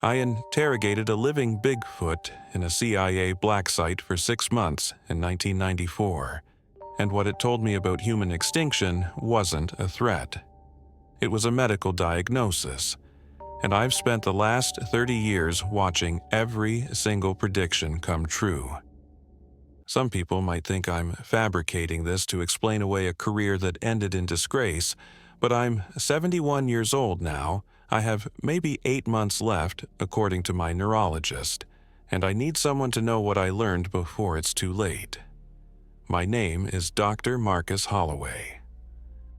I interrogated a living Bigfoot in a CIA black site for 6 months in 1994, and what it told me about human extinction wasn't a threat. It was a medical diagnosis, and I've spent the last 30 years watching every single prediction come true. Some people might think I'm fabricating this to explain away a career that ended in disgrace, but I'm 71 years old now. I have maybe 8 months left, according to my neurologist, and I need someone to know what I learned before it's too late. My name is Dr. Marcus Holloway.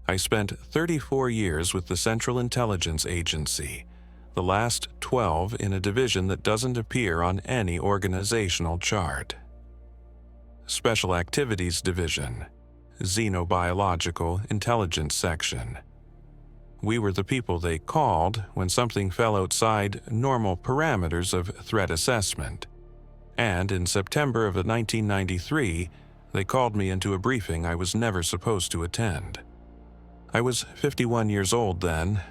I spent 34 years with the Central Intelligence Agency, the last 12 in a division that doesn't appear on any organizational chart. Special Activities Division, Xenobiological Intelligence Section. We were the people they called when something fell outside normal parameters of threat assessment. And in September of 1993, they called me into a briefing I was never supposed to attend. I was 51 years old then,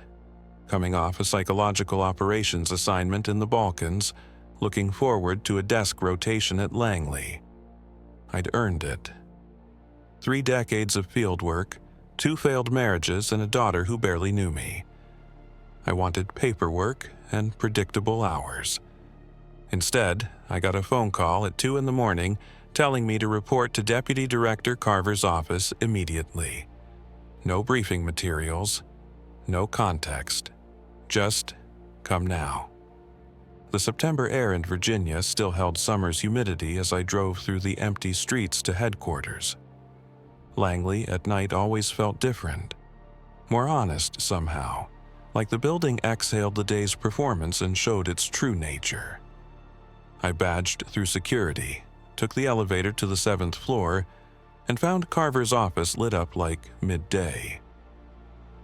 coming off a psychological operations assignment in the Balkans, looking forward to a desk rotation at Langley. I'd earned it. 3 decades of field work, 2 failed marriages, and a daughter who barely knew me. I wanted paperwork and predictable hours. Instead, I got a phone call at 2 in the morning telling me to report to Deputy Director Carver's office immediately. No briefing materials, no context, just come now. The September air in Virginia still held summer's humidity as I drove through the empty streets to headquarters. Langley at night always felt different, more honest somehow, like the building exhaled the day's performance and showed its true nature. I badged through security, took the elevator to the 7th floor, and found Carver's office lit up like midday.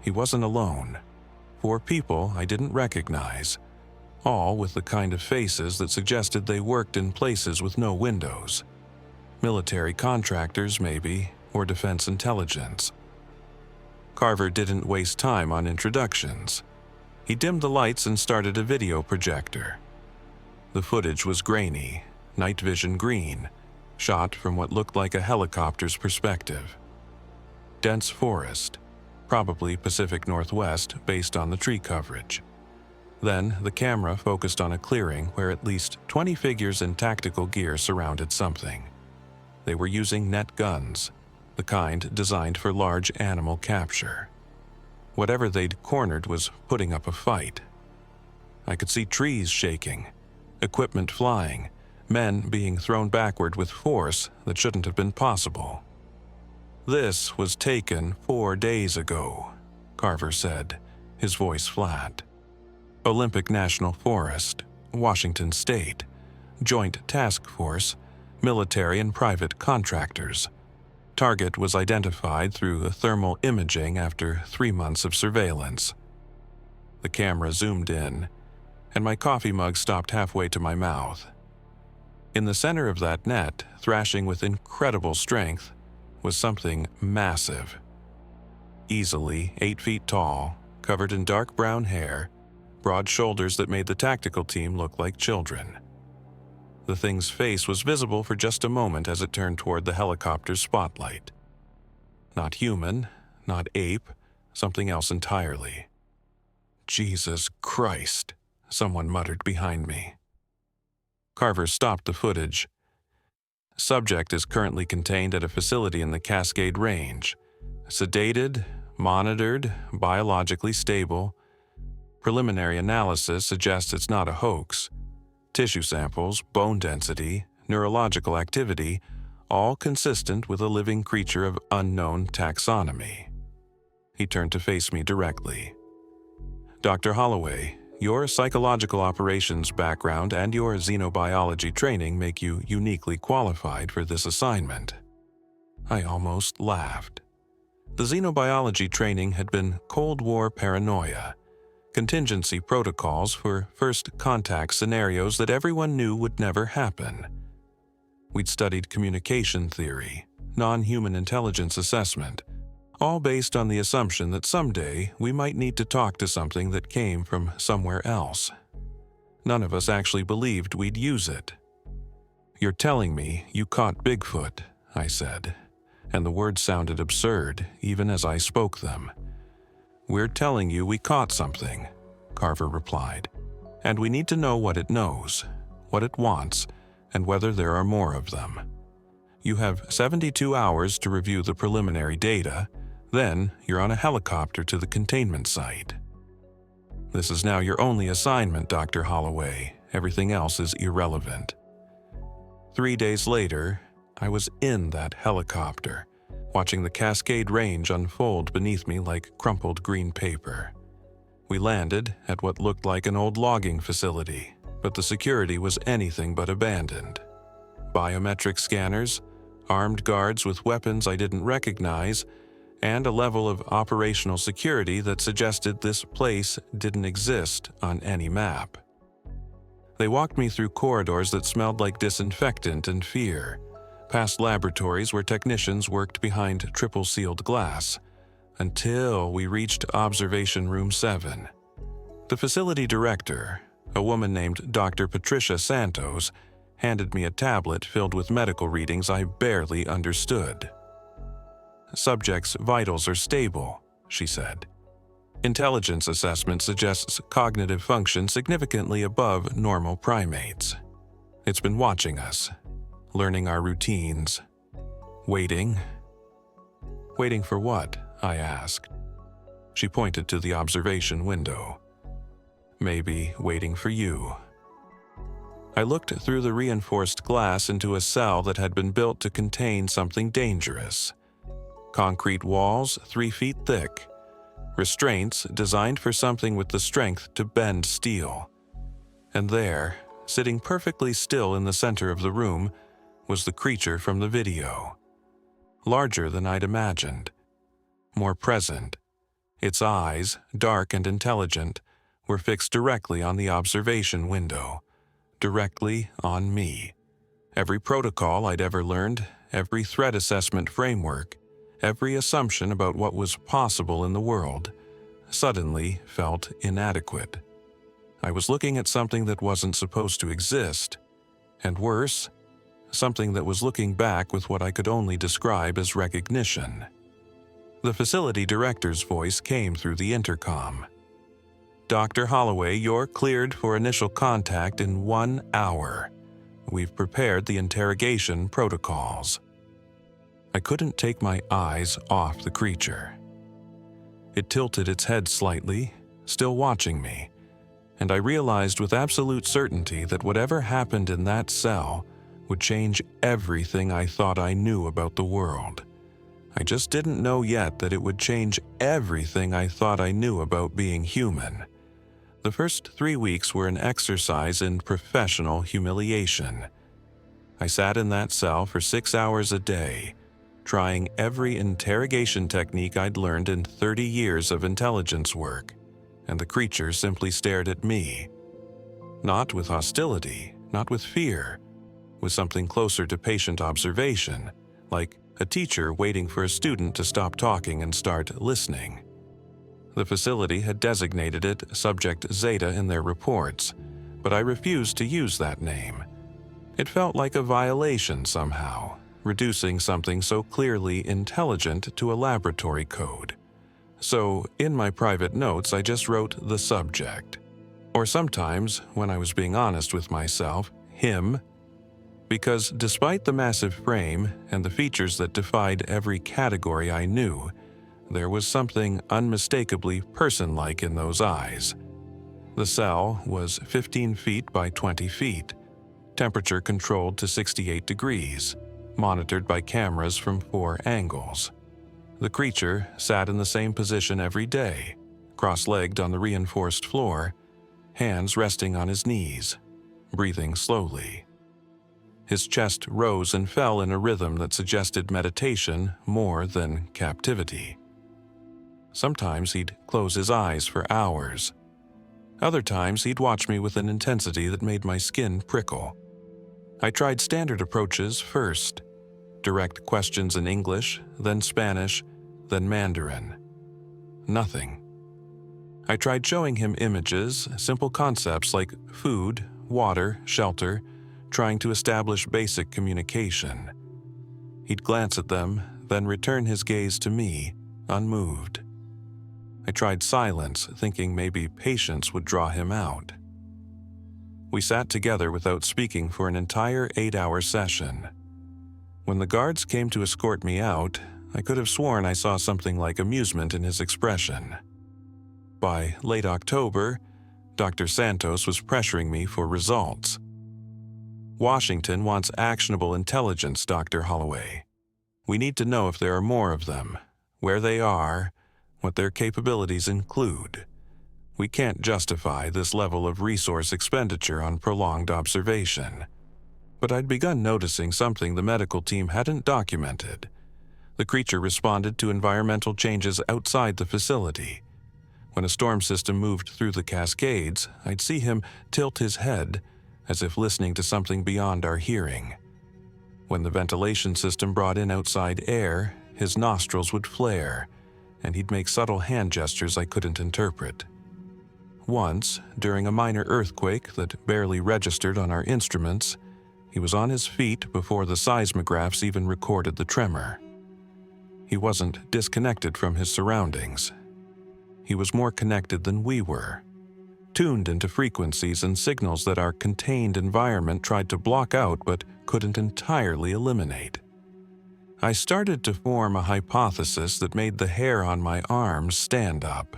He wasn't alone. 4 people I didn't recognize, all with the kind of faces that suggested they worked in places with no windows. Military contractors, maybe, or defense intelligence. Carver didn't waste time on introductions. He dimmed the lights and started a video projector. The footage was grainy, night vision green, shot from what looked like a helicopter's perspective. Dense forest, probably Pacific Northwest based on the tree coverage. Then the camera focused on a clearing where at least 20 figures in tactical gear surrounded something. They were using net guns, the kind designed for large animal capture. Whatever they'd cornered was putting up a fight. I could see trees shaking, equipment flying, men being thrown backward with force that shouldn't have been possible. "This was taken 4 days ago," Carver said, his voice flat. "Olympic National Forest, Washington State, Joint Task Force, military and private contractors. Target was identified through thermal imaging after 3 months of surveillance." The camera zoomed in, and my coffee mug stopped halfway to my mouth. In the center of that net, thrashing with incredible strength, was something massive. Easily 8 feet tall, covered in dark brown hair, broad shoulders that made the tactical team look like children. The thing's face was visible for just a moment as it turned toward the helicopter's spotlight. Not human, not ape, something else entirely. "Jesus Christ," someone muttered behind me. Carver stopped the footage. "Subject is currently contained at a facility in the Cascade Range. Sedated, monitored, biologically stable. Preliminary analysis suggests it's not a hoax. Tissue samples, bone density, neurological activity, all consistent with a living creature of unknown taxonomy." He turned to face me directly. "Dr. Holloway, your psychological operations background and your xenobiology training make you uniquely qualified for this assignment." I almost laughed. The xenobiology training had been Cold War paranoia, contingency protocols for first contact scenarios that everyone knew would never happen. We'd studied communication theory, non-human intelligence assessment, all based on the assumption that someday we might need to talk to something that came from somewhere else. none of us actually believed we'd use it. "You're telling me you caught Bigfoot," I said, and the words sounded absurd even as I spoke them. "We're telling you we caught something," Carver replied, "and we need to know what it knows, what it wants, and whether there are more of them. You have 72 hours to review the preliminary data, then you're on a helicopter to the containment site. This is now your only assignment, Dr. Holloway. Everything else is irrelevant." 3 days later, I was in that helicopter, watching the Cascade Range unfold beneath me like crumpled green paper. We landed at what looked like an old logging facility, but the security was anything but abandoned. Biometric scanners, armed guards with weapons I didn't recognize, and a level of operational security that suggested this place didn't exist on any map. They walked me through corridors that smelled like disinfectant and fear, past laboratories where technicians worked behind triple-sealed glass, until we reached Observation Room 7. The facility director, a woman named Dr. Patricia Santos, handed me a tablet filled with medical readings I barely understood. "Subject's vitals are stable," she said. "Intelligence assessment suggests cognitive function significantly above normal primates. It's been watching us, learning our routines, waiting." "Waiting for what?" I asked. She pointed to the observation window. "Maybe waiting for you." I looked through the reinforced glass into a cell that had been built to contain something dangerous. Concrete walls 3 feet thick, restraints designed for something with the strength to bend steel. And there, sitting perfectly still in the center of the room, was the creature from the video. Larger than I'd imagined. More present. Its eyes, dark and intelligent, were fixed directly on the observation window. Directly on me. Every protocol I'd ever learned, every threat assessment framework, every assumption about what was possible in the world, suddenly felt inadequate. I was looking at something that wasn't supposed to exist, and worse, something that was looking back with what I could only describe as recognition. The facility director's voice came through the intercom. "Dr. Holloway, you're cleared for initial contact in 1 hour. We've prepared the interrogation protocols." I couldn't take my eyes off the creature. It tilted its head slightly, still watching me, and I realized with absolute certainty that whatever happened in that cell would change everything I thought I knew about the world. I just didn't know yet that it would change everything I thought I knew about being human. The first 3 weeks were an exercise in professional humiliation. I sat in that cell for 6 hours a day, trying every interrogation technique I'd learned in 30 years of intelligence work, and the creature simply stared at me. Not with hostility, not with fear, with something closer to patient observation, like a teacher waiting for a student to stop talking and start listening. The facility had designated it Subject Zeta in their reports, but I refused to use that name. It felt like a violation somehow, reducing something so clearly intelligent to a laboratory code. So, in my private notes, I just wrote the subject. Or sometimes, when I was being honest with myself, him. Because despite the massive frame and the features that defied every category I knew, there was something unmistakably person-like in those eyes. The cell was 15 feet by 20 feet, temperature controlled to 68 degrees, monitored by cameras from 4 angles. The creature sat in the same position every day, cross-legged on the reinforced floor, hands resting on his knees, breathing slowly. His chest rose and fell in a rhythm that suggested meditation more than captivity. Sometimes he'd close his eyes for hours. Other times he'd watch me with an intensity that made my skin prickle. I tried standard approaches first. Direct questions in English, then Spanish, then Mandarin. Nothing. I tried showing him images, simple concepts like food, water, shelter, trying to establish basic communication. He'd glance at them, then return his gaze to me, unmoved. I tried silence, thinking maybe patience would draw him out. We sat together without speaking for an entire 8-hour session. When the guards came to escort me out, I could have sworn I saw something like amusement in his expression. By late October, Dr. Santos was pressuring me for results. "Washington wants actionable intelligence, Dr. Holloway. We need to know if there are more of them, where they are, what their capabilities include. We can't justify this level of resource expenditure on prolonged observation." But I'd begun noticing something the medical team hadn't documented. The creature responded to environmental changes outside the facility. When a storm system moved through the Cascades, I'd see him tilt his head, as if listening to something beyond our hearing. When the ventilation system brought in outside air, his nostrils would flare, and he'd make subtle hand gestures I couldn't interpret. Once, during a minor earthquake that barely registered on our instruments, he was on his feet before the seismographs even recorded the tremor. He wasn't disconnected from his surroundings. He was more connected than we were, tuned into frequencies and signals that our contained environment tried to block out but couldn't entirely eliminate. I started to form a hypothesis that made the hair on my arms stand up.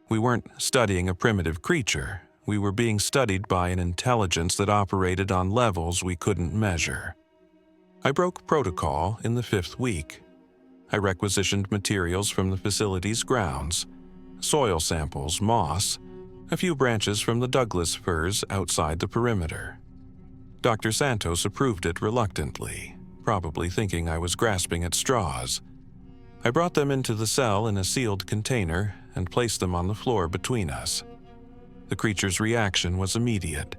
We weren't studying a primitive creature. We were being studied by an intelligence that operated on levels we couldn't measure. I broke protocol in the 5th week. I requisitioned materials from the facility's grounds, soil samples, moss, a few branches from the Douglas firs outside the perimeter. Dr. Santos approved it reluctantly, probably thinking I was grasping at straws. I brought them into the cell in a sealed container and placed them on the floor between us. The creature's reaction was immediate.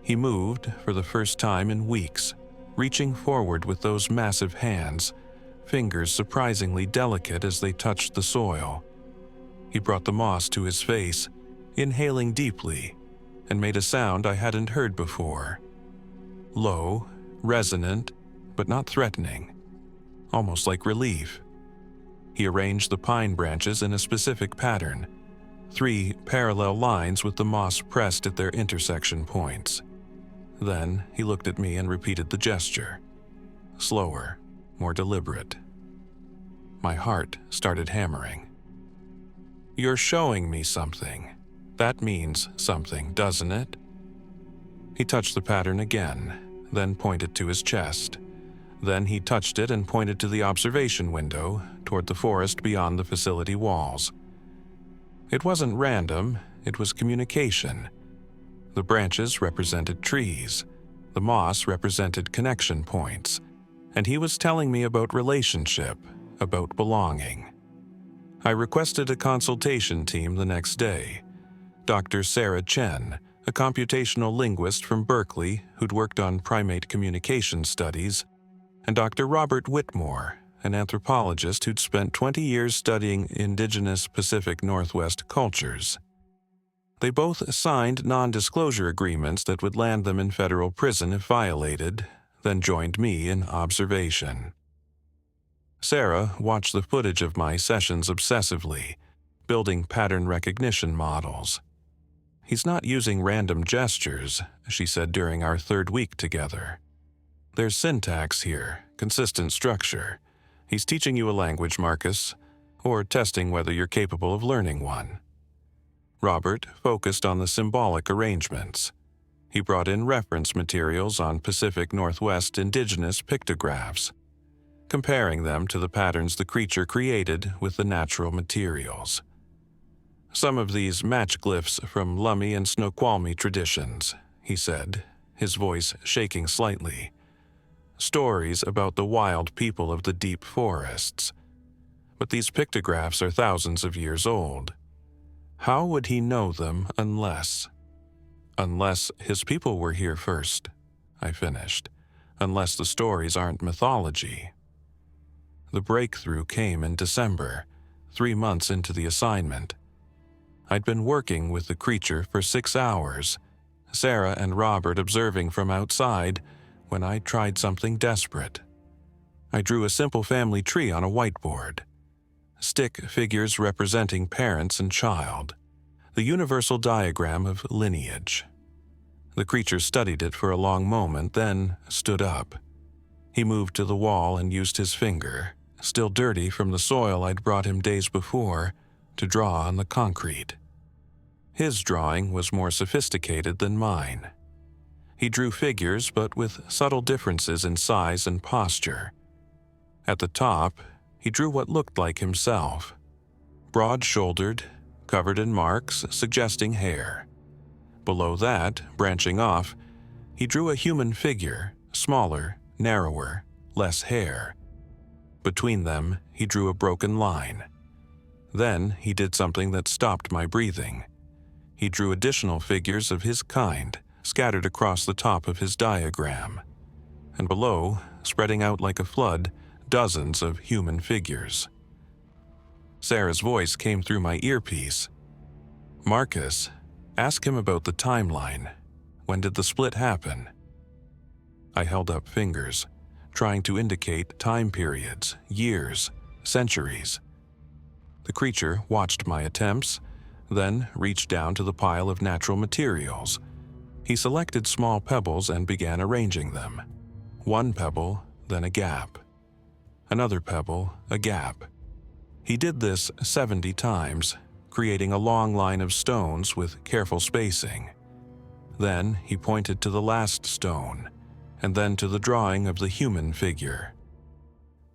He moved, for the first time in weeks, reaching forward with those massive hands, fingers surprisingly delicate as they touched the soil. He brought the moss to his face, inhaling deeply, and made a sound I hadn't heard before. Low, resonant, but not threatening, almost like relief. He arranged the pine branches in a specific pattern, 3 parallel lines with the moss pressed at their intersection points. Then he looked at me and repeated the gesture, slower, more deliberate. My heart started hammering. "You're showing me something. That means something, doesn't it?" He touched the pattern again, then pointed to his chest. Then he touched it and pointed to the observation window, toward the forest beyond the facility walls. It wasn't random, it was communication. The branches represented trees, the moss represented connection points, and he was telling me about relationship, about belonging. I requested a consultation team the next day. Dr. Sarah Chen, a computational linguist from Berkeley who'd worked on primate communication studies, and Dr. Robert Whitmore, an anthropologist who'd spent 20 years studying indigenous Pacific Northwest cultures. They both signed non-disclosure agreements that would land them in federal prison if violated, then joined me in observation. Sarah watched the footage of my sessions obsessively, building pattern recognition models. "He's not using random gestures," she said during our 3rd week together. "There's syntax here, consistent structure. He's teaching you a language, Marcus, or testing whether you're capable of learning one." Robert focused on the symbolic arrangements. He brought in reference materials on Pacific Northwest indigenous pictographs, comparing them to the patterns the creature created with the natural materials. "Some of these match glyphs from Lummi and Snoqualmie traditions," he said, his voice shaking slightly. "Stories about the wild people of the deep forests. But these pictographs are thousands of years old. How would he know them unless his people were here first," I finished, "unless the stories aren't mythology." The breakthrough came in December, 3 months into the assignment. I'd been working with the creature for 6 hours, Sarah and Robert observing from outside, when I tried something desperate. I drew a simple family tree on a whiteboard. Stick figures representing parents and child, the universal diagram of lineage. The creature studied it for a long moment, then stood up. He moved to the wall and used his finger, still dirty from the soil I'd brought him days before, to draw on the concrete. His drawing was more sophisticated than mine. He drew figures, but with subtle differences in size and posture. At the top, he drew what looked like himself. Broad-shouldered, covered in marks, suggesting hair. Below that, branching off, he drew a human figure, smaller, narrower, less hair. Between them, he drew a broken line. Then he did something that stopped my breathing. He drew additional figures of his kind, scattered across the top of his diagram. And below, spreading out like a flood, dozens of human figures. Sarah's voice came through my earpiece. "Marcus, ask him about the timeline. When did the split happen?" I held up fingers, trying to indicate time periods, years, centuries. The creature watched my attempts, then reached down to the pile of natural materials. He selected small pebbles and began arranging them. One pebble, then a gap. Another pebble, a gap. He did this 70 times, creating a long line of stones with careful spacing. Then he pointed to the last stone, and then to the drawing of the human figure.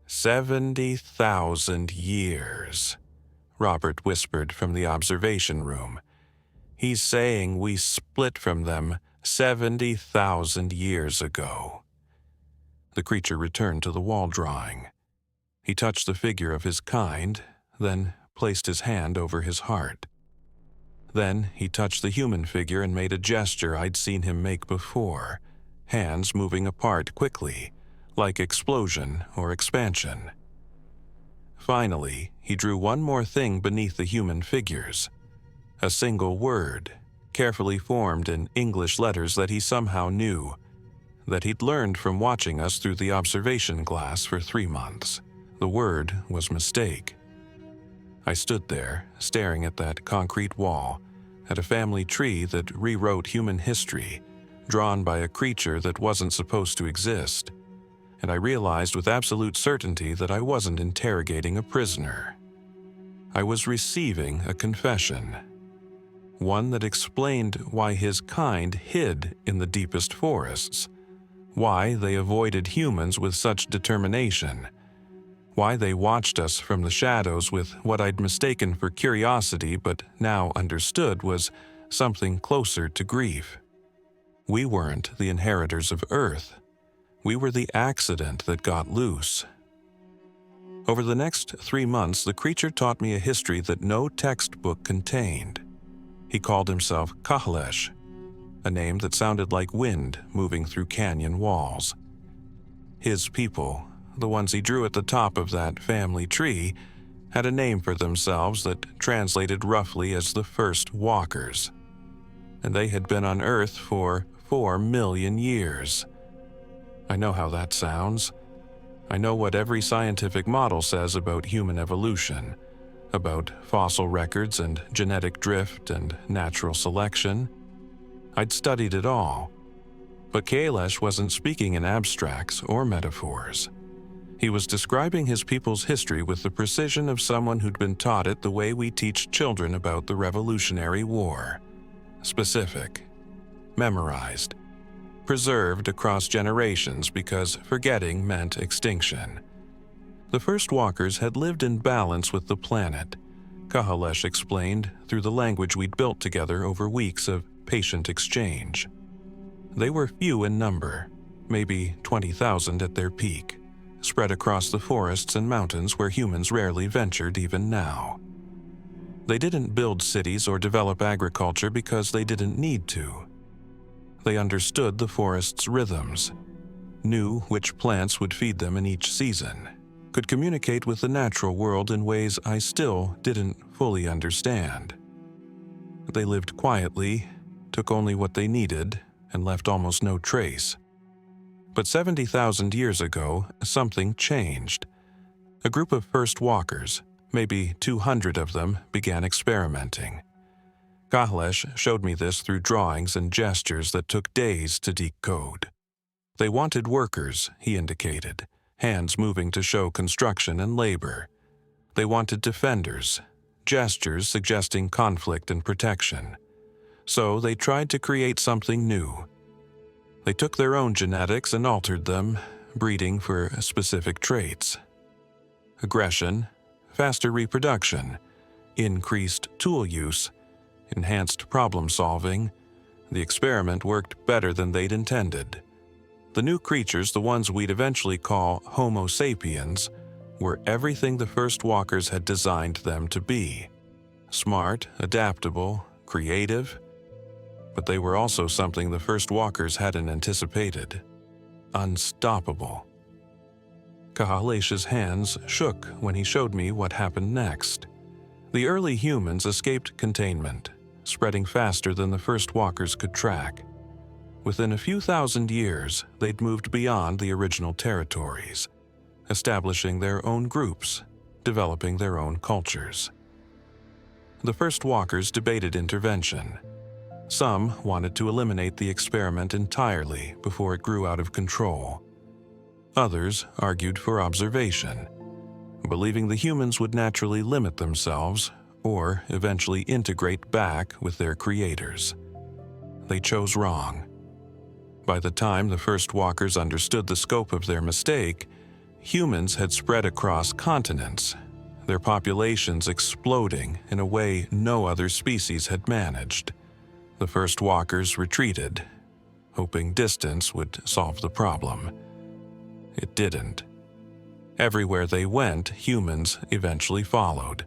70,000 years, Robert whispered from the observation room. "He's saying we split from them 70,000 years ago." The creature returned to the wall drawing. He touched the figure of his kind, then placed his hand over his heart. Then he touched the human figure and made a gesture I'd seen him make before, hands moving apart quickly, like explosion or expansion. Finally, he drew one more thing beneath the human figures. A single word, carefully formed in English letters that he somehow knew, that he'd learned from watching us through the observation glass for 3 months. The word was mistake. I stood there, staring at that concrete wall, at a family tree that rewrote human history, drawn by a creature that wasn't supposed to exist, and I realized with absolute certainty that I wasn't interrogating a prisoner. I was receiving a confession, one that explained why his kind hid in the deepest forests, why they avoided humans with such determination, why they watched us from the shadows with what I'd mistaken for curiosity but now understood was something closer to grief. We weren't the inheritors of Earth. We were the accident that got loose. Over the next 3 months, the creature taught me a history that no textbook contained. He called himself Kahlesh, a name that sounded like wind moving through canyon walls. His people, the ones he drew at the top of that family tree, had a name for themselves that translated roughly as the first walkers. And they had been on Earth for 4 million years. I know how that sounds. I know what every scientific model says about human evolution, about fossil records and genetic drift and natural selection. I'd studied it all. But Kailash wasn't speaking in abstracts or metaphors. He was describing his people's history with the precision of someone who'd been taught it the way we teach children about the Revolutionary War. Specific, memorized, preserved across generations because forgetting meant extinction. The first walkers had lived in balance with the planet, Kahalesh explained through the language we'd built together over weeks of patient exchange. They were few in number, maybe 20,000 at their peak, spread across the forests and mountains where humans rarely ventured even now. They didn't build cities or develop agriculture because they didn't need to. They understood the forest's rhythms, knew which plants would feed them in each season, could communicate with the natural world in ways I still didn't fully understand. They lived quietly, took only what they needed, and left almost no trace. But 70,000 years ago, something changed. A group of first walkers, maybe 200 of them, began experimenting. Kahlesh showed me this through drawings and gestures that took days to decode. They wanted workers, he indicated, hands moving to show construction and labor. They wanted defenders, gestures suggesting conflict and protection. So they tried to create something new. They took their own genetics and altered them, breeding for specific traits. Aggression, faster reproduction, increased tool use, enhanced problem-solving. The experiment worked better than they'd intended. The new creatures, the ones we'd eventually call Homo sapiens, were everything the first walkers had designed them to be. Smart, adaptable, creative. But they were also something the first walkers hadn't anticipated. Unstoppable. Kahalesh's hands shook when he showed me what happened next. The early humans escaped containment, spreading faster than the first walkers could track. Within a few thousand years, they'd moved beyond the original territories, establishing their own groups, developing their own cultures. The first walkers debated intervention. Some wanted to eliminate the experiment entirely before it grew out of control. Others argued for observation, believing the humans would naturally limit themselves or eventually integrate back with their creators. They chose wrong. By the time the first walkers understood the scope of their mistake, humans had spread across continents, their populations exploding in a way no other species had managed. The first walkers retreated, hoping distance would solve the problem. It didn't. Everywhere they went, humans eventually followed.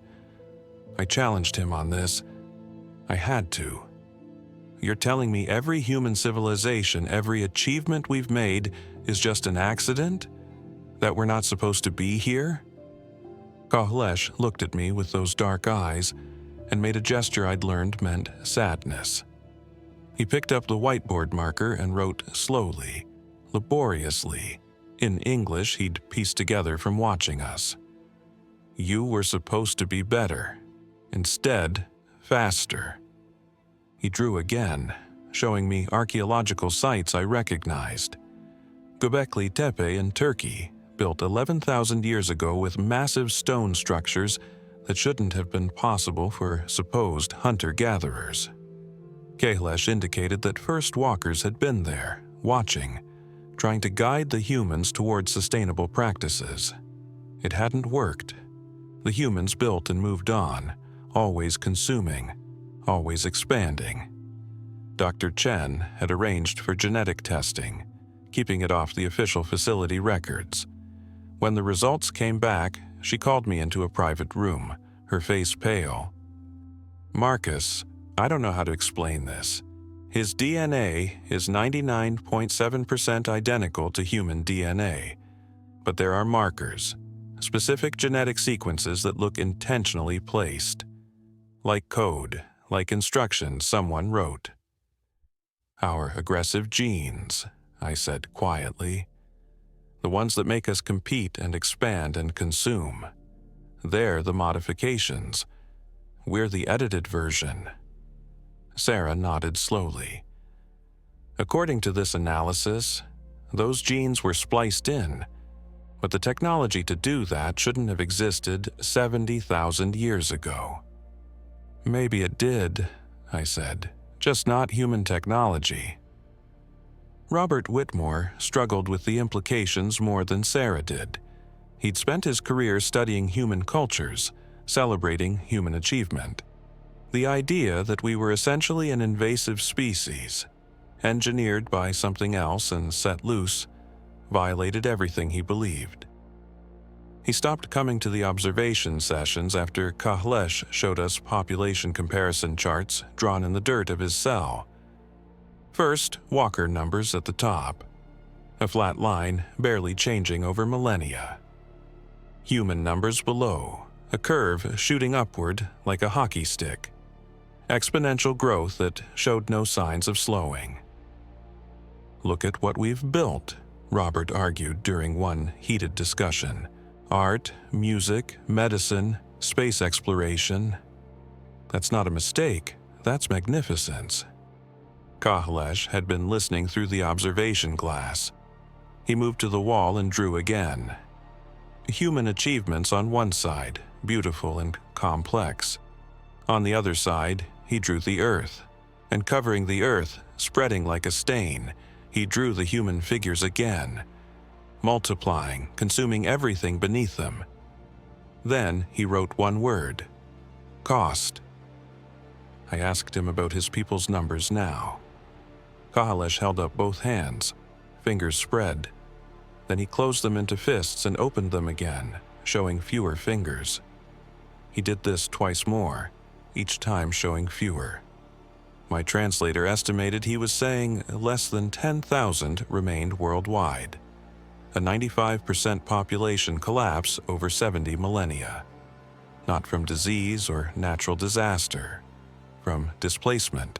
I challenged him on this. I had to. You're telling me every human civilization, every achievement we've made is just an accident? That we're not supposed to be here? Kahlesh looked at me with those dark eyes and made a gesture I'd learned meant sadness. He picked up the whiteboard marker and wrote slowly, laboriously, in English he'd pieced together from watching us. You were supposed to be better. Instead, faster. He drew again, showing me archaeological sites I recognized. Göbekli Tepe in Turkey, built 11,000 years ago with massive stone structures that shouldn't have been possible for supposed hunter-gatherers. Kahlesh indicated that first walkers had been there, watching, trying to guide the humans towards sustainable practices. It hadn't worked. The humans built and moved on, always consuming, always expanding. Dr. Chen had arranged for genetic testing, keeping it off the official facility records. When the results came back, she called me into a private room, her face pale. Marcus, I don't know how to explain this. His DNA is 99.7% identical to human DNA, but there are markers, specific genetic sequences that look intentionally placed. Like code, like instructions someone wrote. Our aggressive genes, I said quietly. The ones that make us compete and expand and consume. They're the modifications. We're the edited version. Sarah nodded slowly. According to this analysis, those genes were spliced in, but the technology to do that shouldn't have existed 70,000 years ago. Maybe it did, I said, just not human technology. Robert Whitmore struggled with the implications more than Sarah did. He'd spent his career studying human cultures, celebrating human achievement. The idea that we were essentially an invasive species, engineered by something else and set loose, violated everything he believed. He stopped coming to the observation sessions after Kahlesh showed us population comparison charts drawn in the dirt of his cell. First, walker numbers at the top, a flat line barely changing over millennia. Human numbers below, a curve shooting upward like a hockey stick. exponential growth that showed no signs of slowing. "Look at what we've built," Robert argued during one heated discussion. "Art, music, medicine, space exploration. That's not a mistake, that's magnificence." Kahlesh had been listening through the observation glass. He moved to the wall and drew again. Human achievements on one side, beautiful and complex. On the other side, he drew the Earth, and covering the Earth, spreading like a stain, he drew the human figures again, multiplying, consuming everything beneath them. Then he wrote one word: cost. I asked him about his people's numbers now. Kahlesh held up both hands, fingers spread. Then he closed them into fists and opened them again, showing fewer fingers. He did this twice more, each time showing fewer. My translator estimated he was saying less than 10,000 remained worldwide, a 95% population collapse over 70 millennia. Not from disease or natural disaster, from displacement,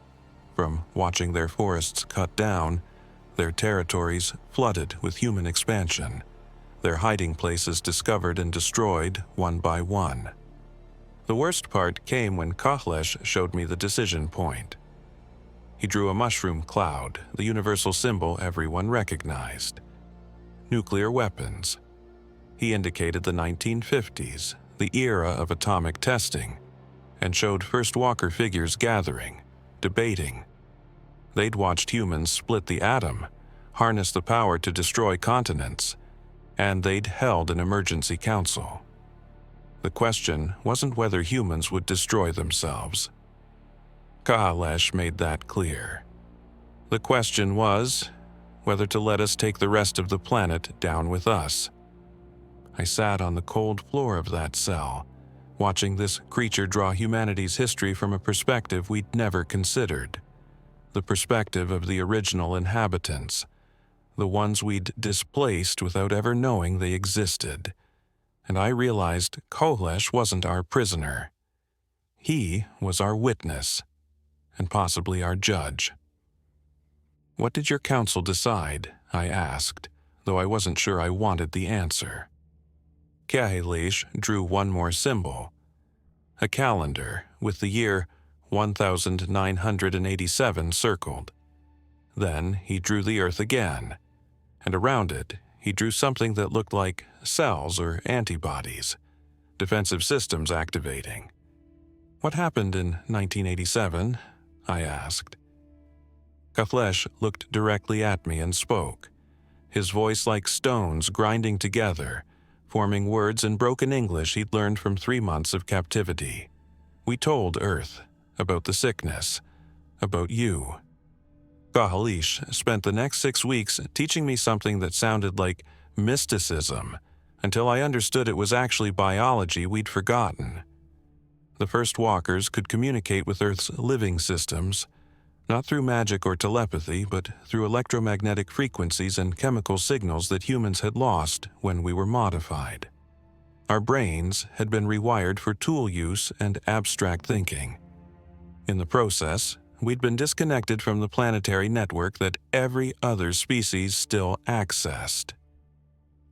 from watching their forests cut down, their territories flooded with human expansion, their hiding places discovered and destroyed one by one. The worst part came when Kahlesh showed me the decision point. He drew a mushroom cloud, the universal symbol everyone recognized. Nuclear weapons. He indicated the 1950s, the era of atomic testing, and showed first walker figures gathering, debating. They'd watched humans split the atom, harness the power to destroy continents, and they'd held an emergency council. The question wasn't whether humans would destroy themselves. Kahlesh made that clear. The question was whether to let us take the rest of the planet down with us. I sat on the cold floor of that cell, watching this creature draw humanity's history from a perspective we'd never considered. The perspective of the original inhabitants, the ones we'd displaced without ever knowing they existed. And I realized Kahlesh wasn't our prisoner. He was our witness, and possibly our judge. "What did your council decide?" I asked, though I wasn't sure I wanted the answer. Kahlesh drew one more symbol, a calendar with the year 1987 circled. Then he drew the Earth again, and around it he drew something that looked like cells or antibodies, defensive systems activating. "What happened in 1987? I asked. Kahlesh looked directly at me and spoke, his voice like stones grinding together, forming words in broken English he'd learned from 3 months of captivity. "We told Earth about the sickness, about you." Kahlesh spent the next 6 weeks teaching me something that sounded like mysticism, until I understood it was actually biology we'd forgotten. The first walkers could communicate with Earth's living systems, not through magic or telepathy, but through electromagnetic frequencies and chemical signals that humans had lost when we were modified. Our brains had been rewired for tool use and abstract thinking. In the process, we'd been disconnected from the planetary network that every other species still accessed.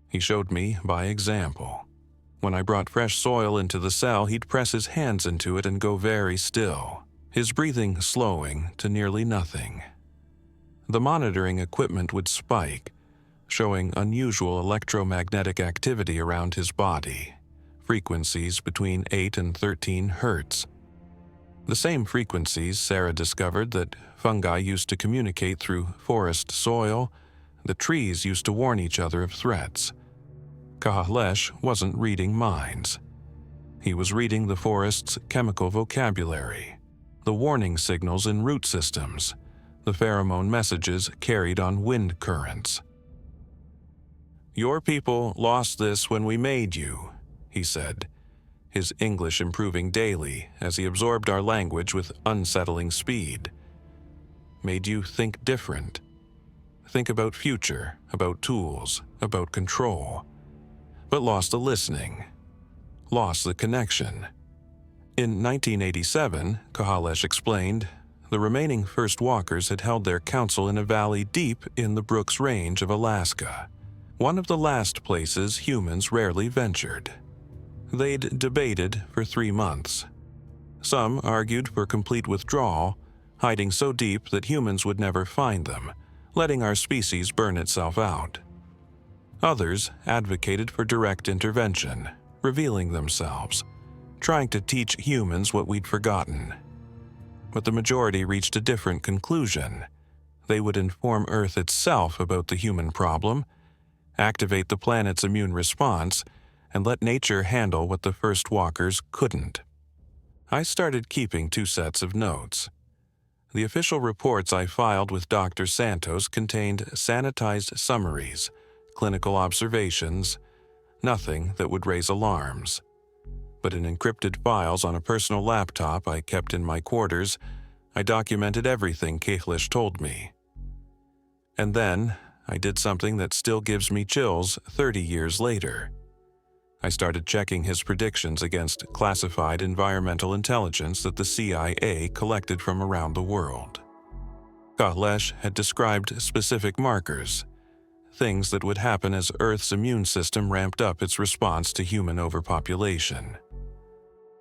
He showed me by example. When I brought fresh soil into the cell, he'd press his hands into it and go very still, his breathing slowing to nearly nothing. The monitoring equipment would spike, showing unusual electromagnetic activity around his body, frequencies between 8 and 13 hertz. The same frequencies Sarah discovered that fungi used to communicate through forest soil, the trees used to warn each other of threats. Kahlesh wasn't reading minds. He was reading the forest's chemical vocabulary, the warning signals in root systems, the pheromone messages carried on wind currents. "Your people lost this when we made you," he said, his English improving daily as he absorbed our language with unsettling speed. "Made you think different. Think about future, about tools, about control. But lost the listening, lost the connection. In 1987, Kahalesh explained, the remaining first walkers had held their council in a valley deep in the Brooks Range of Alaska, one of the last places humans rarely ventured. They'd debated for 3 months. Some argued for complete withdrawal, hiding so deep that humans would never find them, letting our species burn itself out. Others advocated for direct intervention, revealing themselves, trying to teach humans what we'd forgotten. But the majority reached a different conclusion. They would inform Earth itself about the human problem, activate the planet's immune response, and let nature handle what the first walkers couldn't. I started keeping 2 sets of notes. The official reports I filed with Dr. Santos contained sanitized summaries, clinical observations, nothing that would raise alarms. But in encrypted files on a personal laptop I kept in my quarters, I documented everything Kahalesh told me. And then, I did something that still gives me chills 30 years later. I started checking his predictions against classified environmental intelligence that the CIA collected from around the world. Kahalesh had described specific markers, things that would happen as Earth's immune system ramped up its response to human overpopulation.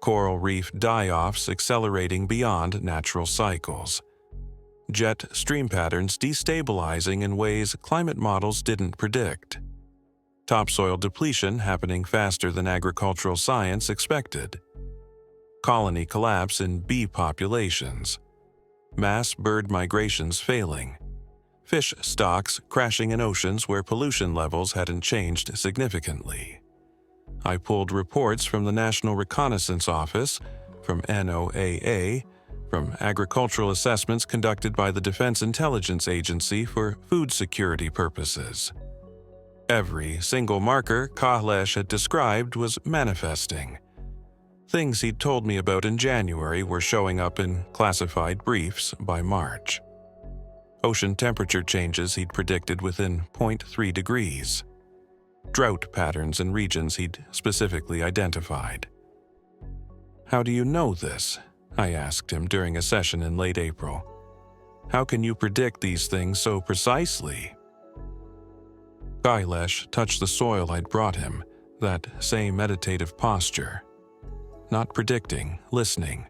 Coral reef die-offs accelerating beyond natural cycles. Jet stream patterns destabilizing in ways climate models didn't predict. Topsoil depletion happening faster than agricultural science expected. Colony collapse in bee populations. Mass bird migrations failing. Fish stocks crashing in oceans where pollution levels hadn't changed significantly. I pulled reports from the National Reconnaissance Office, from NOAA, from agricultural assessments conducted by the Defense Intelligence Agency for food security purposes. Every single marker Kahalesh had described was manifesting. Things he'd told me about in January were showing up in classified briefs by March. Ocean temperature changes he'd predicted within 0.3 degrees. Drought patterns in regions he'd specifically identified. "How do you know this?" I asked him during a session in late April. "How can you predict these things so precisely?" Kahalesh touched the soil I'd brought him, that same meditative posture. Not predicting, listening.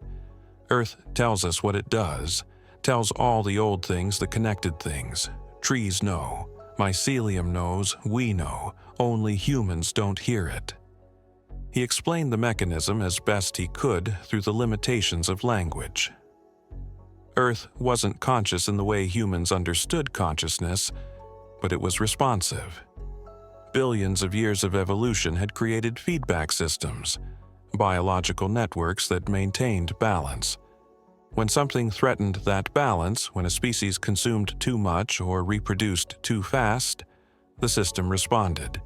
Earth tells us what it does, tells all the old things the connected things. Trees know, mycelium knows, we know, only humans don't hear it. He explained the mechanism as best he could through the limitations of language. Earth wasn't conscious in the way humans understood consciousness, but it was responsive. Billions of years of evolution had created feedback systems, biological networks that maintained balance. When something threatened that balance, when a species consumed too much or reproduced too fast, the system responded,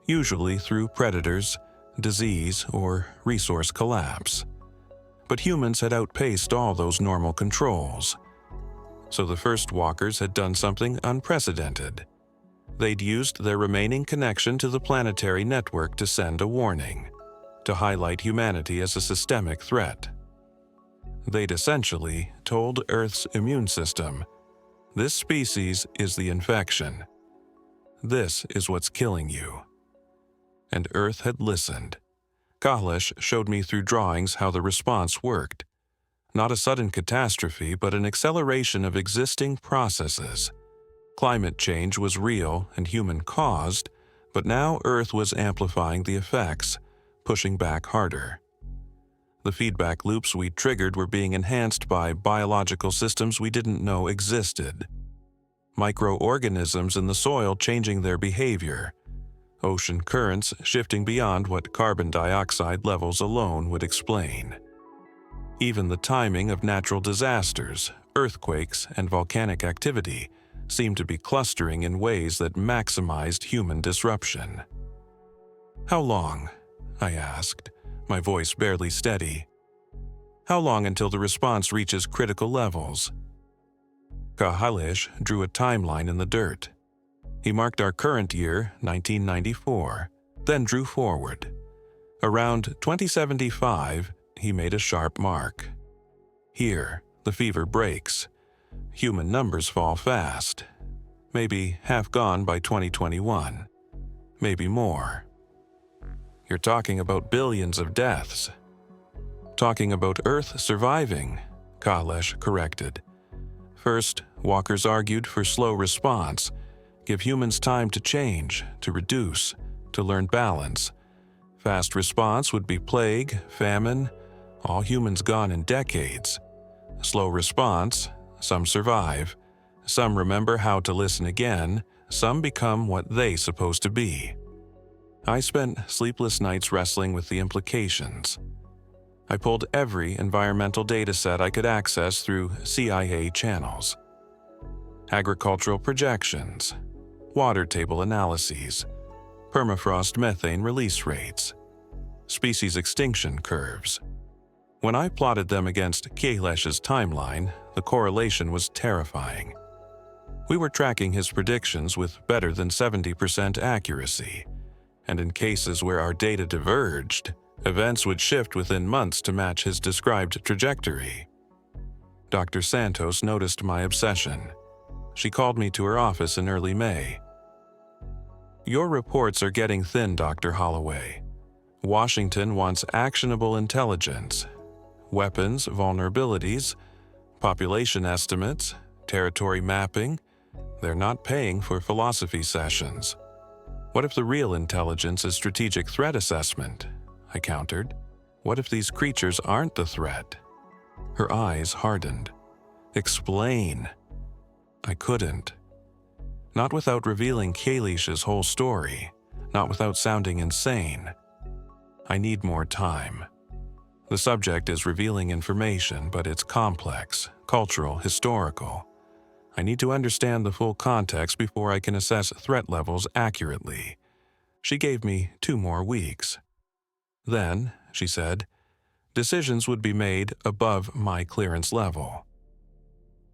usually through predators, disease, or resource collapse. But humans had outpaced all those normal controls. So the first walkers had done something unprecedented. They'd used their remaining connection to the planetary network to send a warning, to highlight humanity as a systemic threat. They'd essentially told Earth's immune system, "This species is the infection. This is what's killing you." And Earth had listened. Kahalesh showed me through drawings how the response worked. Not a sudden catastrophe, but an acceleration of existing processes. Climate change was real and human-caused, but now Earth was amplifying the effects, pushing back harder. The feedback loops we triggered were being enhanced by biological systems we didn't know existed. Microorganisms in the soil changing their behavior. Ocean currents shifting beyond what carbon dioxide levels alone would explain. Even the timing of natural disasters, earthquakes, and volcanic activity seemed to be clustering in ways that maximized human disruption. "How long?" I asked, my voice barely steady. "How long until the response reaches critical levels?" Kahalesh drew a timeline in the dirt. He marked our current year, 1994, then drew forward. Around 2075, he made a sharp mark. Here, the fever breaks. Human numbers fall fast. Maybe half gone by 2021. Maybe more. You're talking about billions of deaths. Talking about Earth surviving, Kailash corrected. First, walkers argued for slow response. Give humans time to change, to reduce, to learn balance. Fast response would be plague, famine, all humans gone in decades. Slow response, some survive. Some remember how to listen again. Some become what they supposed to be. I spent sleepless nights wrestling with the implications. I pulled every environmental data set I could access through CIA channels. Agricultural projections, water table analyses, permafrost methane release rates, species extinction curves. When I plotted them against Kailash's timeline, the correlation was terrifying. We were tracking his predictions with better than 70% accuracy, and in cases where our data diverged, events would shift within months to match his described trajectory. Dr. Santos noticed my obsession. She called me to her office in early May. "Your reports are getting thin, Dr. Holloway. Washington wants actionable intelligence. Weapons, vulnerabilities, population estimates, territory mapping. They're not paying for philosophy sessions. What if the real intelligence is strategic threat assessment?" I countered. "What if these creatures aren't the threat?" Her eyes hardened. "Explain." I couldn't. Not without revealing Kailash's whole story, not without sounding insane. I need more time. The subject is revealing information, but it's complex, cultural, historical. I need to understand the full context before I can assess threat levels accurately. She gave me 2 more weeks. Then, she said, decisions would be made above my clearance level.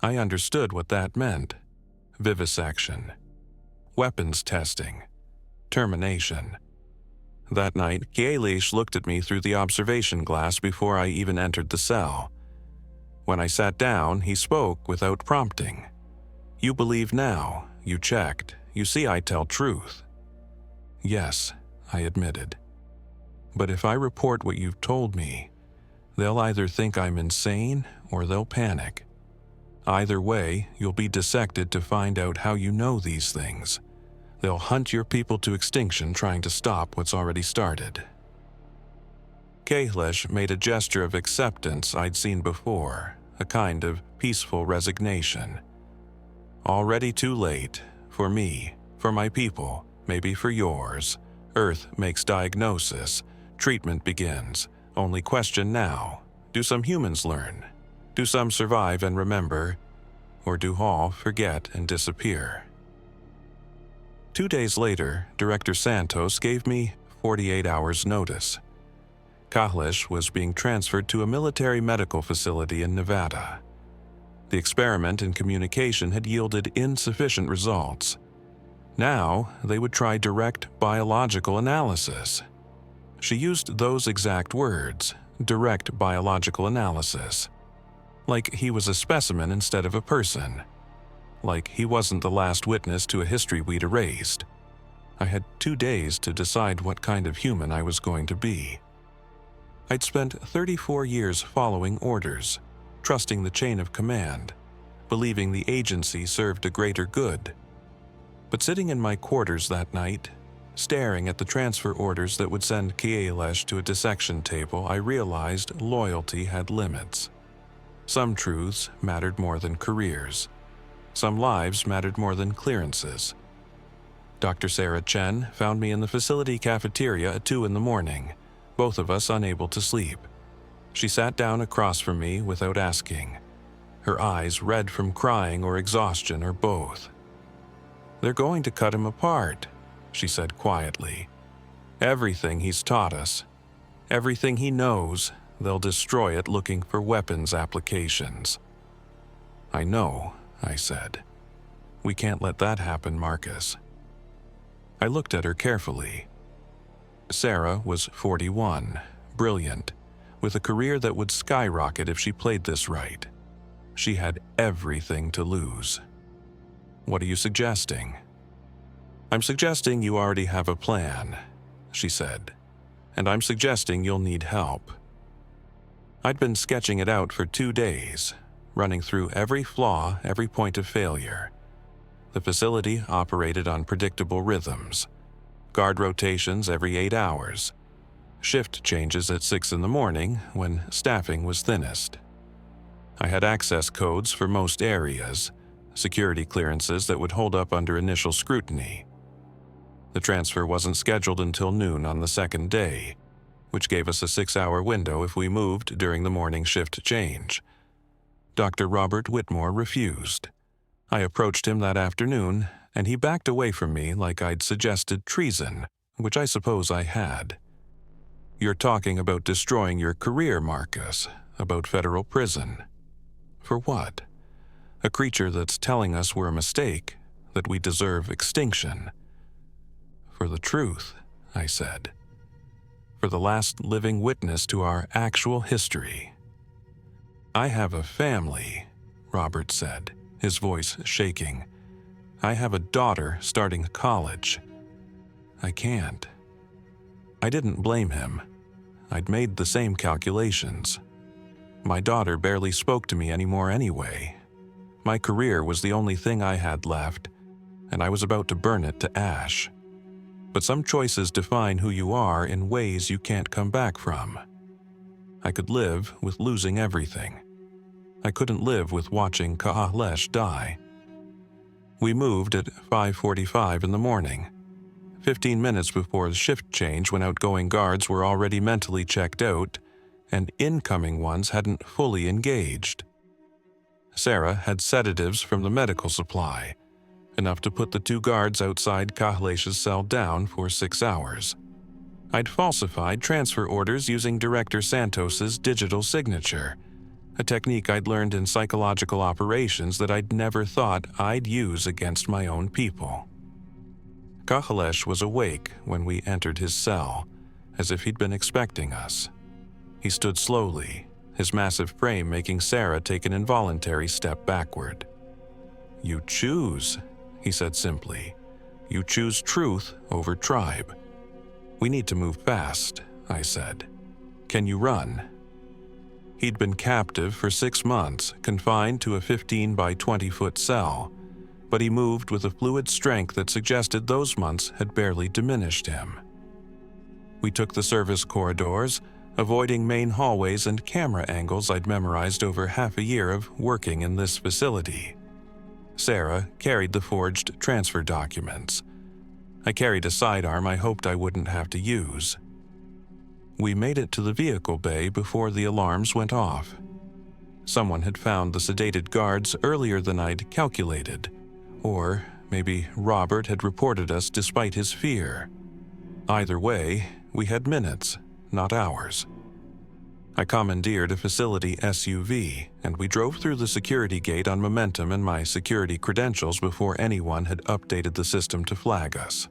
I understood what that meant. Vivisection. Weapons testing. Termination. That night, Kailash looked at me through the observation glass before I even entered the cell. When I sat down, he spoke without prompting. "You believe now. You checked. You see I tell truth." "Yes," I admitted. "But if I report what you've told me, they'll either think I'm insane or they'll panic. Either way, you'll be dissected to find out how you know these things. They'll hunt your people to extinction trying to stop what's already started." Kailash made a gesture of acceptance I'd seen before, a kind of peaceful resignation. "Already too late. For me, for my people, maybe for yours. Earth makes diagnosis. Treatment begins. Only question now, do some humans learn? Do some survive and remember? Or do all forget and disappear?" 2 days later, Director Santos gave me 48 hours notice. Kailash was being transferred to a military medical facility in Nevada. The experiment in communication had yielded insufficient results. Now, they would try direct biological analysis. She used those exact words, direct biological analysis. Like he was a specimen instead of a person. Like he wasn't the last witness to a history we'd erased. I had 2 days to decide what kind of human I was going to be. I'd spent 34 years following orders, trusting the chain of command, believing the agency served a greater good. But sitting in my quarters that night, staring at the transfer orders that would send Kailash to a dissection table, I realized loyalty had limits. Some truths mattered more than careers. Some lives mattered more than clearances. Dr. Sarah Chen found me in the facility cafeteria at 2 in the morning, both of us unable to sleep. She sat down across from me without asking, her eyes red from crying or exhaustion or both. "They're going to cut him apart," she said quietly. "Everything he's taught us, everything he knows, they'll destroy it looking for weapons applications." "I know," I said. "We can't let that happen, Marcus." I looked at her carefully. Sarah was 41, brilliant, with a career that would skyrocket if she played this right. She had everything to lose. What are you suggesting? I'm suggesting you already have a plan, she said, and I'm suggesting you'll need help. I'd been sketching it out for 2 days, running through every flaw, every point of failure. The facility operated on predictable rhythms, guard rotations every 8 hours, shift changes at 6 in the morning when staffing was thinnest. I had access codes for most areas, security clearances that would hold up under initial scrutiny. The transfer wasn't scheduled until noon on the second day, which gave us a 6-hour window if we moved during the morning shift change. Dr. Robert Whitmore refused. I approached him that afternoon, and he backed away from me like I'd suggested treason, which I suppose I had. You're talking about destroying your career, Marcus, about federal prison. For what? A creature that's telling us we're a mistake, that we deserve extinction. For the truth, I said. For the last living witness to our actual history. I have a family, Robert said, his voice shaking. I have a daughter starting college. I can't. I didn't blame him. I'd made the same calculations. My daughter barely spoke to me anymore anyway. My career was the only thing I had left, and I was about to burn it to ash. But some choices define who you are in ways you can't come back from. I could live with losing everything. I couldn't live with watching Ka'ahlesh die. We moved at 5:45 in the morning, 15 minutes before the shift change when outgoing guards were already mentally checked out and incoming ones hadn't fully engaged. Sarah had sedatives from the medical supply, enough to put the 2 guards outside Ka'ahlesh's cell down for 6 hours. I'd falsified transfer orders using Director Santos's digital signature, a technique I'd learned in psychological operations that I'd never thought I'd use against my own people. Ka'ahlesh was awake when we entered his cell, as if he'd been expecting us. He stood slowly, his massive frame making Sarah take an involuntary step backward. You choose, he said simply. You choose truth over tribe. We need to move fast, I said. Can you run? He'd been captive for 6 months, confined to a 15 by 20 foot cell, but he moved with a fluid strength that suggested those months had barely diminished him. We took the service corridors, avoiding main hallways and camera angles I'd memorized over half a year of working in this facility. Sarah carried the forged transfer documents. I carried a sidearm I hoped I wouldn't have to use. We made it to the vehicle bay before the alarms went off. Someone had found the sedated guards earlier than I'd calculated, or maybe Robert had reported us despite his fear. Either way, we had minutes, not hours. I commandeered a facility SUV, and we drove through the security gate on momentum and my security credentials before anyone had updated the system to flag us.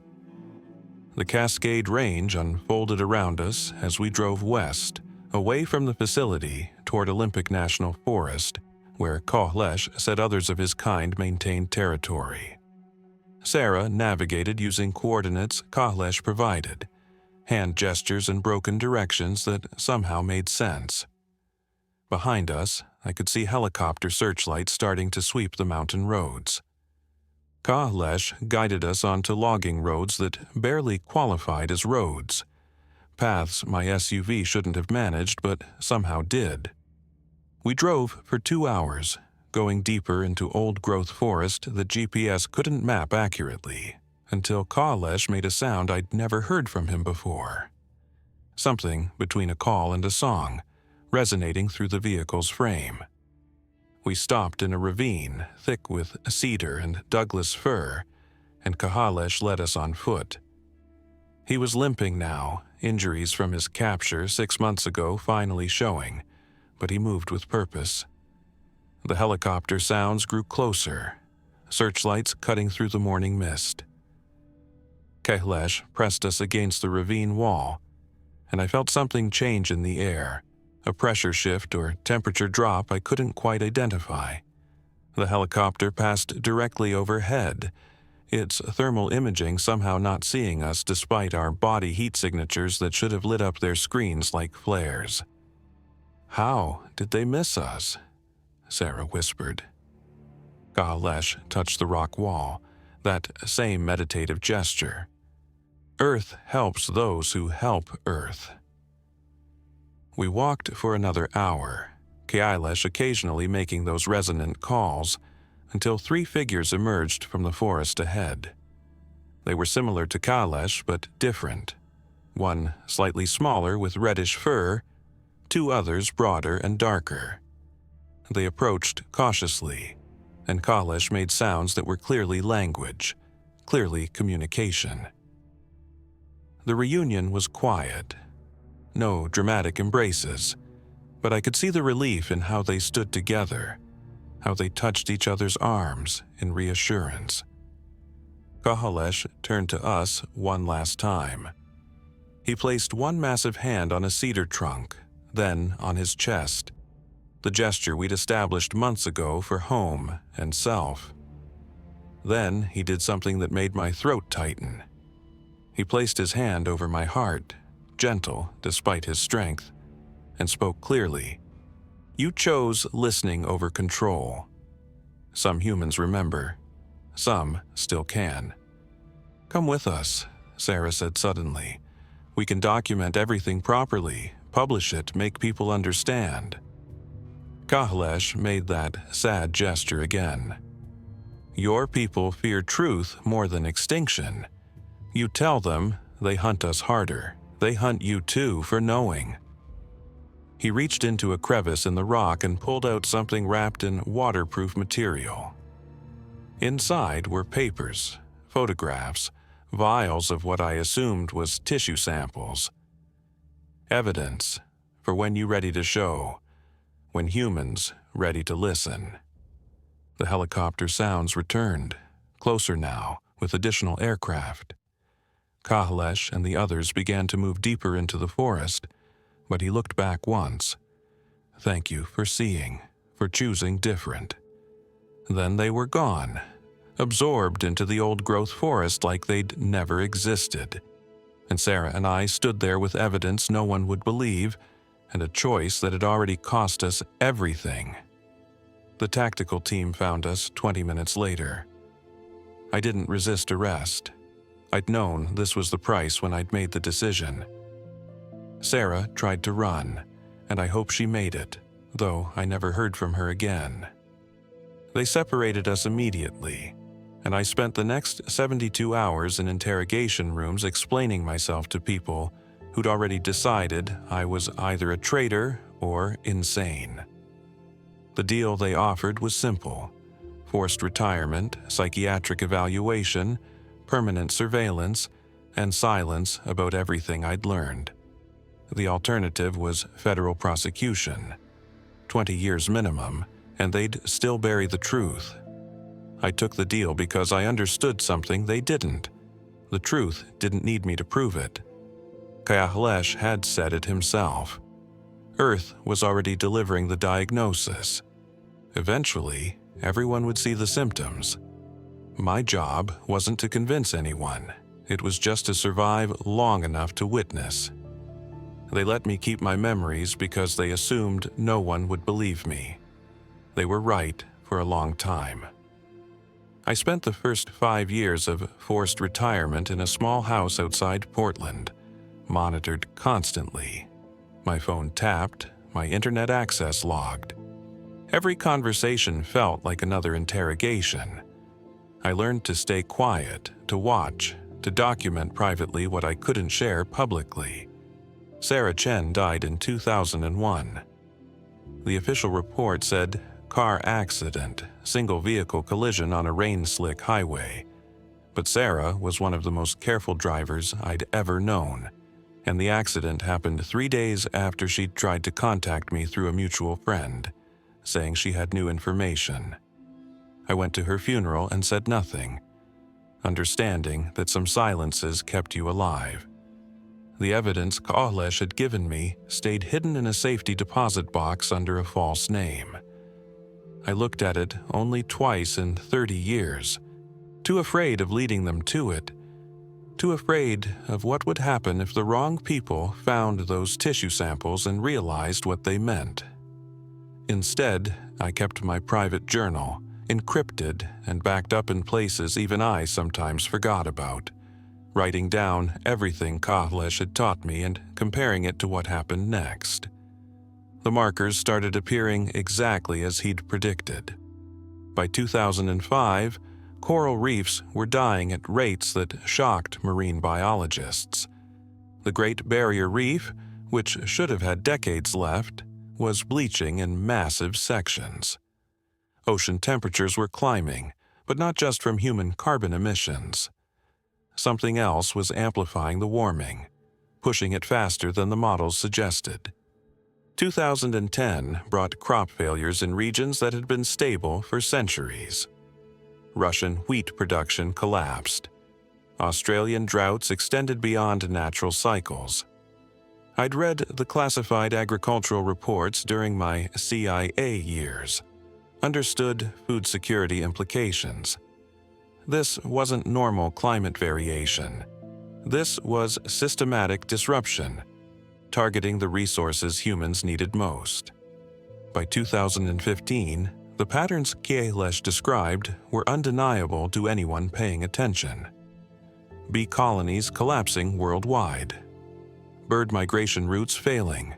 The Cascade Range unfolded around us as we drove west, away from the facility toward Olympic National Forest, where Ka'ahlesh said others of his kind maintained territory. Sarah navigated using coordinates Ka'ahlesh provided, hand gestures and broken directions that somehow made sense. Behind us, I could see helicopter searchlights starting to sweep the mountain roads. Ka'ahlesh guided us onto logging roads that barely qualified as roads, paths my SUV shouldn't have managed but somehow did. We drove for 2 hours, going deeper into old-growth forest that GPS couldn't map accurately, until Ka'ahlesh made a sound I'd never heard from him before. Something between a call and a song, resonating through the vehicle's frame. We stopped in a ravine thick with cedar and Douglas fir, and Ka'ahlesh led us on foot. He was limping now, injuries from his capture 6 months ago finally showing, but he moved with purpose. The helicopter sounds grew closer, searchlights cutting through the morning mist. Ka'ahlesh pressed us against the ravine wall, and I felt something change in the air, a pressure shift or temperature drop I couldn't quite identify. The helicopter passed directly overhead, its thermal imaging somehow not seeing us despite our body heat signatures that should have lit up their screens like flares. "How did they miss us?" Sarah whispered. Kahalesh touched the rock wall, that same meditative gesture. Earth helps those who help Earth. We walked for another hour, Kahalesh occasionally making those resonant calls, until 3 figures emerged from the forest ahead. They were similar to Kahalesh but different. One slightly smaller with reddish fur, 2 others broader and darker. They approached cautiously, and Kahalesh made sounds that were clearly language, clearly communication. The reunion was quiet. No dramatic embraces, but I could see the relief in how they stood together, how they touched each other's arms in reassurance. Kahalesh turned to us one last time. He placed one massive hand on a cedar trunk, then on his chest, the gesture we'd established months ago for home and self. Then he did something that made my throat tighten. He placed his hand over my heart, gentle despite his strength, and spoke clearly. "You chose listening over control. Some humans remember. Some still can." "Come with us," Sarah said suddenly. "We can document everything properly, publish it, make people understand." Kahalesh made that sad gesture again. "Your people fear truth more than extinction. You tell them, they hunt us harder. They hunt you too for knowing." He reached into a crevice in the rock and pulled out something wrapped in waterproof material. Inside were papers, photographs, vials of what I assumed was tissue samples. Evidence for when you ready to show, when humans ready to listen. The helicopter sounds returned, closer now, with additional aircraft. Kahalesh and the others began to move deeper into the forest, but he looked back once. "Thank you for seeing, for choosing different." Then they were gone, absorbed into the old-growth forest like they'd never existed. And Sarah and I stood there with evidence no one would believe, and a choice that had already cost us everything. The tactical team found us 20 minutes later. I didn't resist arrest. I'd known this was the price when I'd made the decision. Sarah tried to run, and I hope she made it, though I never heard from her again. They separated us immediately, and I spent the next 72 hours in interrogation rooms explaining myself to people who'd already decided I was either a traitor or insane. The deal they offered was simple: forced retirement, psychiatric evaluation, permanent surveillance, and silence about everything I'd learned. The alternative was federal prosecution, 20 years minimum, and they'd still bury the truth. I took the deal because I understood something they didn't. The truth didn't need me to prove it. Kahalesh had said it himself. Earth was already delivering the diagnosis. Eventually, everyone would see the symptoms. My job wasn't to convince anyone. It was just to survive long enough to witness. They let me keep my memories because they assumed no one would believe me. They were right for a long time. I spent the first 5 years of forced retirement in a small house outside Portland, monitored constantly. My phone tapped, my internet access logged. Every conversation felt like another interrogation. I learned to stay quiet, to watch, to document privately what I couldn't share publicly. Sarah Chen died in 2001. The official report said, car accident, single vehicle collision on a rain-slick highway. But Sarah was one of the most careful drivers I'd ever known, and the accident happened 3 days after she'd tried to contact me through a mutual friend, saying she had new information. I went to her funeral and said nothing, understanding that some silences kept you alive. The evidence Kahlesh had given me stayed hidden in a safety deposit box under a false name. I looked at it only twice in 30 years, too afraid of leading them to it, too afraid of what would happen if the wrong people found those tissue samples and realized what they meant. Instead, I kept my private journal, encrypted and backed up in places even I sometimes forgot about, writing down everything Kahlesh had taught me and comparing it to what happened next. The markers started appearing exactly as he'd predicted. By 2005, coral reefs were dying at rates that shocked marine biologists. The Great Barrier Reef, which should have had decades left, was bleaching in massive sections. Ocean temperatures were climbing, but not just from human carbon emissions. Something else was amplifying the warming, pushing it faster than the models suggested. 2010 brought crop failures in regions that had been stable for centuries. Russian wheat production collapsed. Australian droughts extended beyond natural cycles. I'd read the classified agricultural reports during my CIA years, understood food security implications. This wasn't normal climate variation. This was systematic disruption, targeting the resources humans needed most. By 2015, the patterns Kahlesh described were undeniable to anyone paying attention. Bee colonies collapsing worldwide. Bird migration routes failing.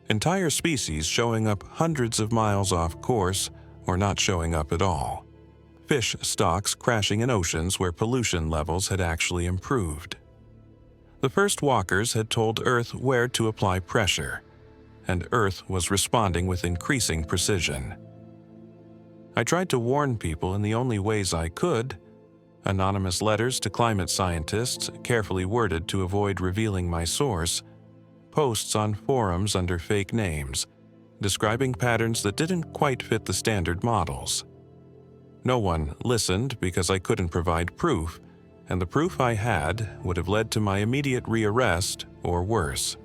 Entire species showing up hundreds of miles off course or not showing up at all. Fish stocks crashing in oceans where pollution levels had actually improved. The first walkers had told Earth where to apply pressure, and Earth was responding with increasing precision. I tried to warn people in the only ways I could: anonymous letters to climate scientists carefully worded to avoid revealing my source, posts on forums under fake names, describing patterns that didn't quite fit the standard models. No one listened because I couldn't provide proof, and the proof I had would have led to my immediate rearrest or worse.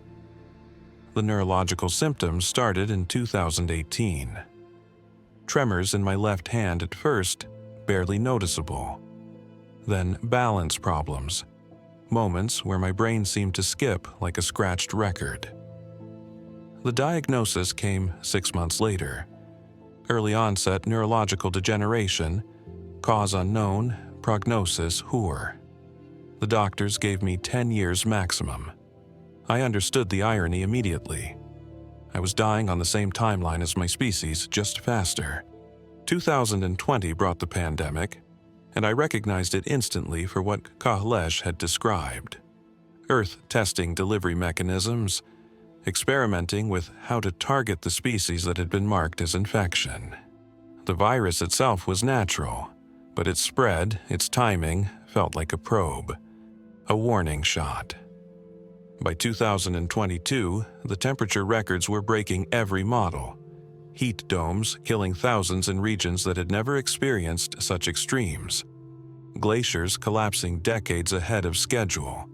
The neurological symptoms started in 2018. Tremors in my left hand at first, barely noticeable. Then balance problems, moments where my brain seemed to skip like a scratched record. The diagnosis came 6 months later. Early onset neurological degeneration, cause unknown, prognosis poor. The doctors gave me 10 years maximum. I understood the irony immediately. I was dying on the same timeline as my species, just faster. 2020 brought the pandemic, and I recognized it instantly for what Kahlesh had described. Earth testing delivery mechanisms, experimenting with how to target the species that had been marked as infection. The virus itself was natural, but its spread, its timing, felt like a probe, a warning shot. By 2022, the temperature records were breaking every model. Heat domes killing thousands in regions that had never experienced such extremes. Glaciers collapsing decades ahead of schedule.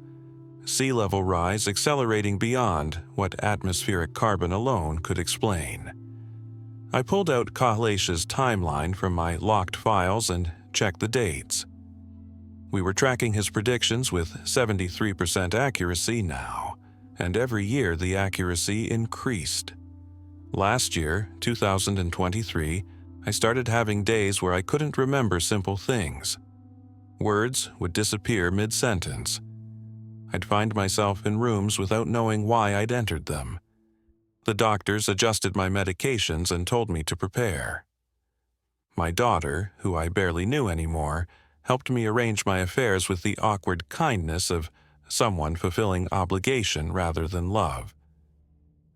Sea level rise accelerating beyond what atmospheric carbon alone could explain. I pulled out Kahlesh's timeline from my locked files and checked the dates. We were tracking his predictions with 73% accuracy now, and every year the accuracy increased. Last year, 2023, I started having days where I couldn't remember simple things. Words would disappear mid-sentence. I'd find myself in rooms without knowing why I'd entered them. The doctors adjusted my medications and told me to prepare. My daughter, who I barely knew anymore, helped me arrange my affairs with the awkward kindness of someone fulfilling obligation rather than love.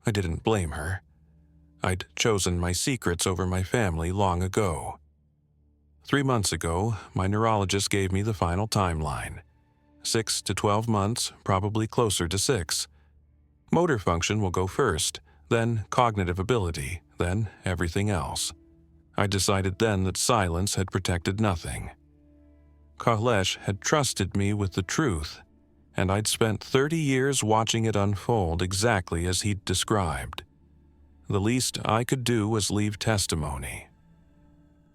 I didn't blame her. I'd chosen my secrets over my family long ago. 3 months ago, my neurologist gave me the final timeline. 6 to 12 months, probably closer to 6. Motor function will go first, then cognitive ability, then everything else. I decided then that silence had protected nothing. Kahlesh had trusted me with the truth, and I'd spent 30 years watching it unfold exactly as he'd described. The least I could do was leave testimony.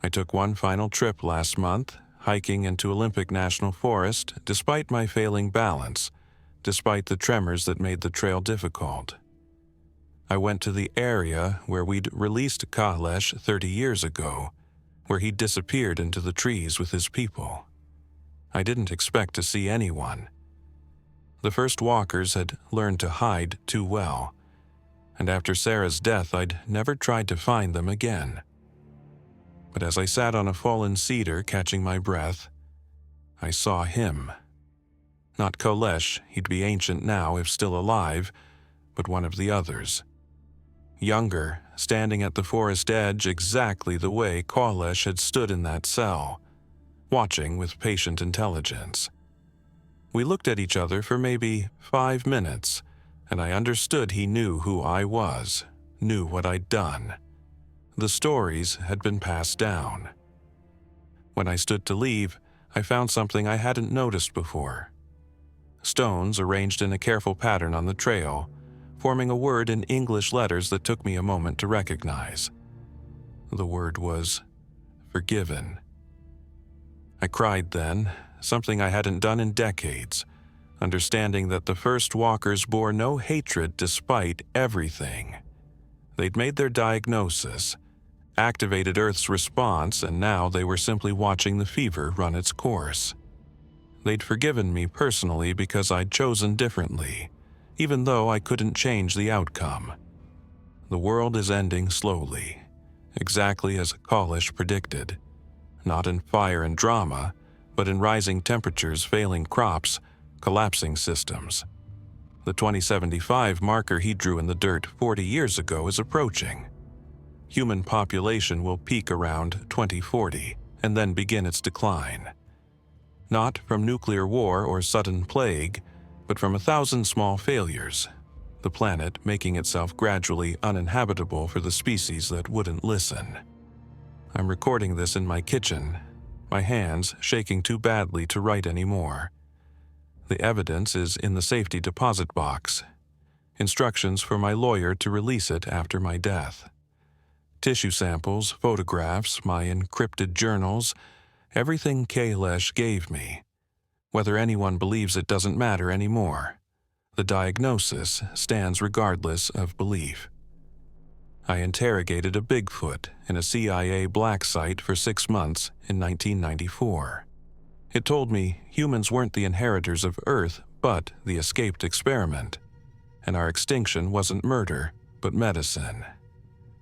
I took one final trip last month, hiking into Olympic National Forest, despite my failing balance, despite the tremors that made the trail difficult. I went to the area where we'd released Kalesh 30 years ago, where he'd disappeared into the trees with his people. I didn't expect to see anyone. The first walkers had learned to hide too well, and after Sarah's death I'd never tried to find them again. But as I sat on a fallen cedar catching my breath, I saw him. Not Kalesh, he'd be ancient now if still alive, but one of the others. Younger, standing at the forest edge exactly the way Kalesh had stood in that cell, watching with patient intelligence. We looked at each other for maybe 5 minutes, and I understood he knew who I was, knew what I'd done. The stories had been passed down. When I stood to leave, I found something I hadn't noticed before. Stones arranged in a careful pattern on the trail, forming a word in English letters that took me a moment to recognize. The word was forgiven. I cried then, something I hadn't done in decades, understanding that the first walkers bore no hatred despite everything. They'd made their diagnosis, activated Earth's response, and now they were simply watching the fever run its course. They'd forgiven me personally because I'd chosen differently, even though I couldn't change the outcome. The world is ending slowly, exactly as Kalesh predicted, not in fire and drama, but in rising temperatures, failing crops, collapsing systems. The 2075 marker he drew in the dirt 40 years ago is approaching. Human population will peak around 2040 and then begin its decline. Not from nuclear war or sudden plague, but from 1,000 small failures, the planet making itself gradually uninhabitable for the species that wouldn't listen. I'm recording this in my kitchen, my hands shaking too badly to write anymore. The evidence is in the safety deposit box. Instructions for my lawyer to release it after my death. Tissue samples, photographs, my encrypted journals, everything Kalesh gave me. Whether anyone believes it doesn't matter anymore. The diagnosis stands regardless of belief. I interrogated a Bigfoot in a CIA black site for 6 months in 1994. It told me humans weren't the inheritors of Earth, but the escaped experiment, and our extinction wasn't murder, but medicine.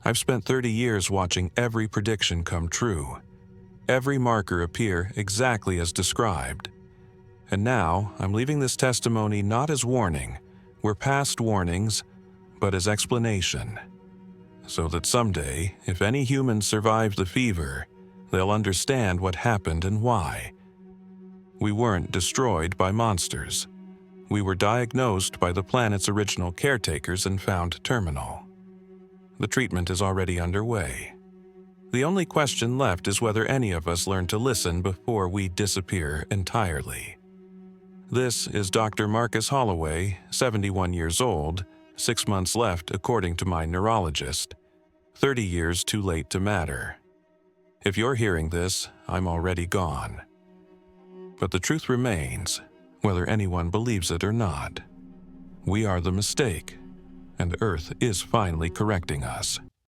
I've spent 30 years watching every prediction come true, every marker appear exactly as described. And now, I'm leaving this testimony not as warning, we're past warnings, but as explanation. So that someday, if any humans survive the fever, they'll understand what happened and why. We weren't destroyed by monsters. We were diagnosed by the planet's original caretakers and found terminal. The treatment is already underway. The only question left is whether any of us learn to listen before we disappear entirely. This is Dr. Marcus Holloway, 71 years old, 6 months left according to my neurologist, 30 years too late to matter. If you're hearing this, I'm already gone. But the truth remains, whether anyone believes it or not. We are the mistake, and Earth is finally correcting us.